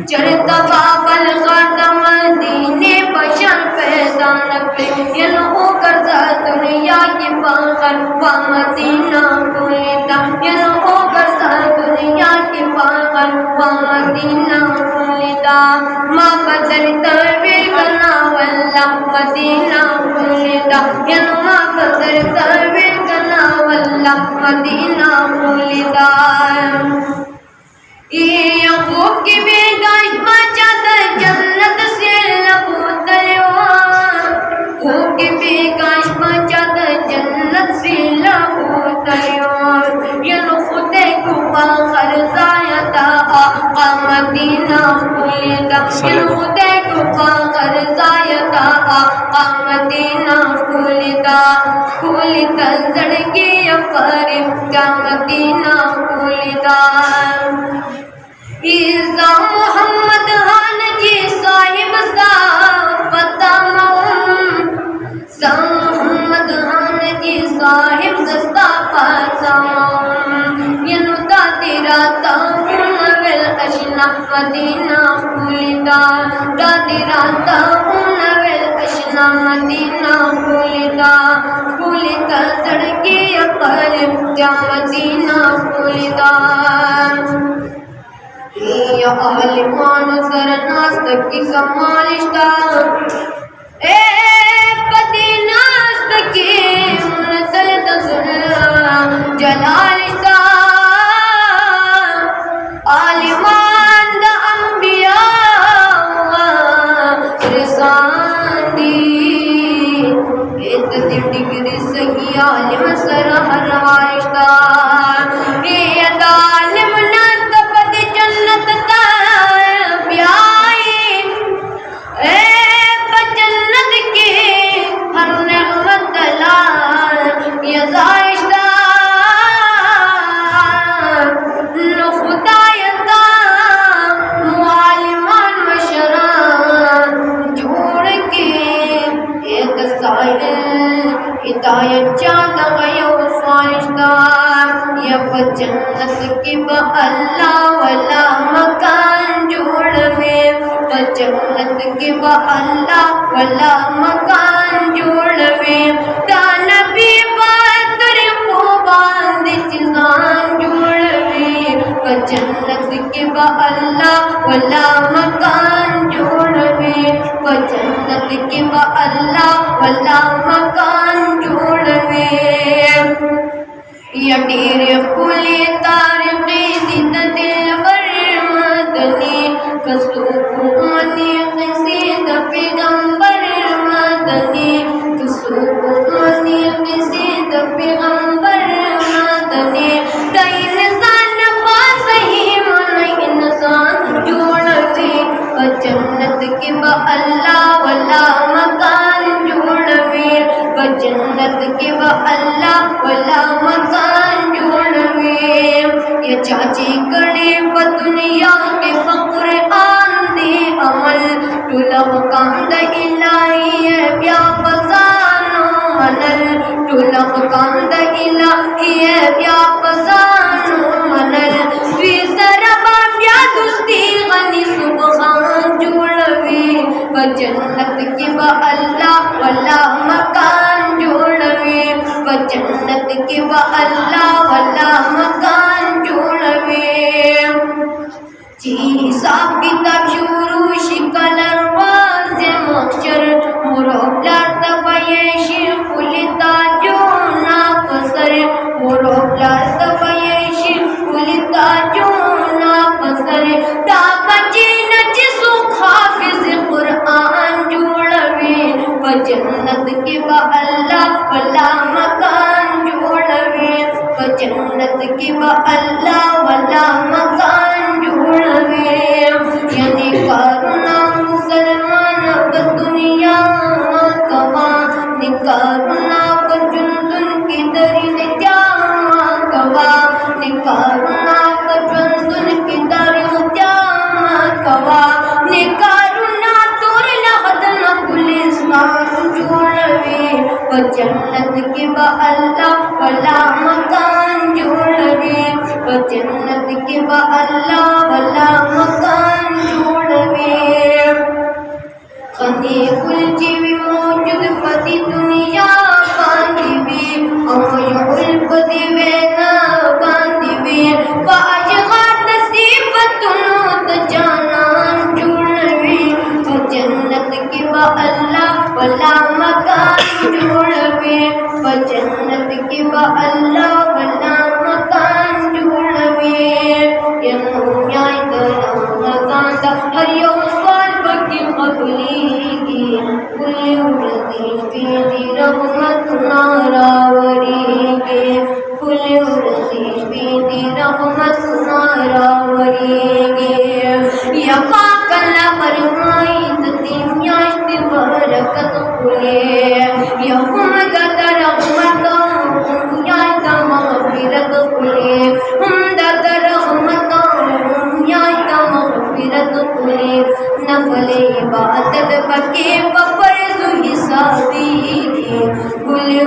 چرتا بابل خاتم دین بشر پیدا نکلے ین ہو کر دنیا کی باخر و مدینہ کھولتا ین ہو کر دنیا کی باخر و مدینہ کھولتا ماں بدل ترویل کرنا واللہ مدینہ کھولتا ین ماں بدل ترویل کرنا واللہ مدینہ کھولتا یعقوب کی بیدائش بچت جنت سے لبوتیو یعقوب کی بیدائش بچت جنت سے لبوتیو ین خودے کو باخر زایتا آقا مدینہ کھولتا ین خودے کو باخر زایتا آقا مدینہ کھولتا کھولتا زڑگی اپرم کا مدینہ کھولتا عیسیٰ محمد خان جی صاحب پتہ محمد خان جی صاحب دستا پتہ ینوتا تیرا تاون ویل اشنا مدینہ کھولتا دا تیرا تاون ویل اشنا مدینہ کھولتا کھولتا سڑکی اقرب جا مدینہ کھولتا یا اہل مان سرناست کی کمالشتا اے پتی ناست کی منزل تسل جلالشتا عالمان دا انبیاء رسان دی ایت ڈگری سگی عالم سر ہر وارشتا ایت عالم جنت تا بیائی اے بجنت کی ہر نعمت دلال یزائشتا نو خدایتا معالمان مشران جوڑ کے ایک سائل ہدایت چاہتا غیو سوارشتا یا بجنت کی با اللہ والا مکان جوڑوے بجنت کی با اللہ والا مکان جوڑوے تا نبی باتر کو باندھ چیزان جوڑوے بجنت کی با اللہ والا مکان جوڑوے بجنت کی با اللہ والا مکان جوڑوے یا ڈیر پولی تارقی دیتا دل بر مدنی کسوک منی قصید پیغمبر مدنی کسوک منی قصید پیغمبر مدنی دا انسان پاس ہی من انسان جوڑوی بجنت کی با اللہ والا مکان جوڑوی بجنت کی با اللہ والا مکان جوڑوی یہ چاچی کڑے پا دنیا کے فقر آندی عمل ٹولو کاند الہی ہے بیا پزانو منل ٹولو کاند الہی ہے بیا پزانو منل وی ذربا بیا دستی غنی سبحان جوڑوی بجنت کی با اللہ والا مکان جوڑوی بجنت کی با اللہ والا مکان جوڑوی چی حساب کتاب شروع شکل ارواز مخشر مروبلار تبایشی خلطا جو ناپسر مروبلار تبایشی خلطا جو ناپسر دا بچی نجسو حافظ قرآن جوڑوی بجنت کی با اللہ والا مکان جوڑوی بجنت کی با اللہ والا مکان جوڑوی یعنی کارنا مسلمان کا دنیا کوا نکارنا کا جندن کی درین جاما کوا نکارنا کا جندن کی درین جاما کوا نکارنا تور لغدنا پولیسان جوڑوی بجنت کی با اللہ والا مکان جوڑوی بجنت کی با اللہ والا مکان جوڑوی اللہ واللہ مکان جوڑوے ینویائی ترمزان دا ہر یو سوال بکی قبلی کی کلی ورزیش بیدی رحمت ناراوری کے کلی ورزیش بیدی رحمت ناراوری کے یا پاک اللہ فرمائی تتیم یاشت برکت کھلے یا حمدت رحمتوں یاشت مغفرت کھلے حمدت رحمتوں یاشت مغفرت کھلے نفل عبادت بکے بفرض حسابی کے کل